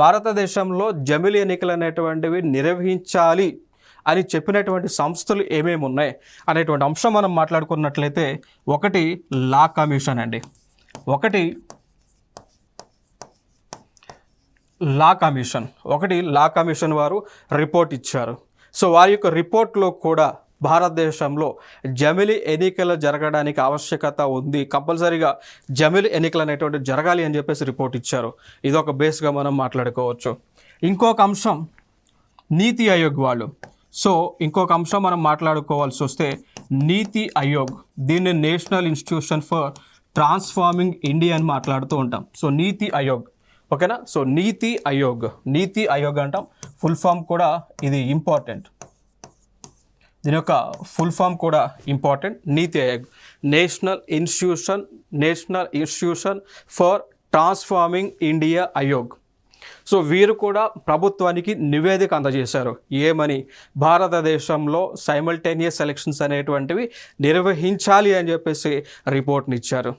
భారతదేశంలో జమిలి ఎన్నికలు అనేటువంటివి నిర్వహించాలి అని చెప్పినటువంటి సంస్థలు ఏమేమి ఉన్నాయి అనేటువంటి అంశం మనం మాట్లాడుకున్నట్లయితే ఒకటి లా కమిషన్ అండి. ఒకటి లా కమిషన్ వారు రిపోర్ట్ ఇచ్చారు. సో వారి యొక్క రిపోర్ట్లో కూడా భారతదేశంలో జమిలి ఎన్నికలు జరగడానికి ఆవశ్యకత ఉంది, కంపల్సరీగా జమిలి ఎన్నికలు అనేటువంటి జరగాలి అని చెప్పేసి రిపోర్ట్ ఇచ్చారు. ఇది ఒక బేస్గా మనం మాట్లాడుకోవచ్చు. ఇంకొక అంశం నీతి ఆయోగ్ వాళ్ళు. సో ఇంకొక అంశం మనం మాట్లాడుకోవాల్సి వస్తే నీతి ఆయోగ్, దీన్ని national institution for transforming India అని మాట్లాడుతూ ఉంటాం. సో నీతి ఆయోగ్, ఓకేనా. సో నీతి ఆయోగ్ అంటాం. ఫుల్ ఫామ్ కూడా ఇది ఇంపార్టెంట్, దీని యొక్క ఫుల్ ఫామ్ కూడా important. NITI Aayog, national institution for transforming India Aayog. So వీరు కూడా ప్రభుత్వానికి నివేదిక అందజేశారు. ఏమని? భారతదేశంలో సైమల్టేనియస్ ఎలక్షన్స్ అనేటువంటివి నిర్వహించాలి అని చెప్పేసి రిపోర్ట్ని ఇచ్చారు.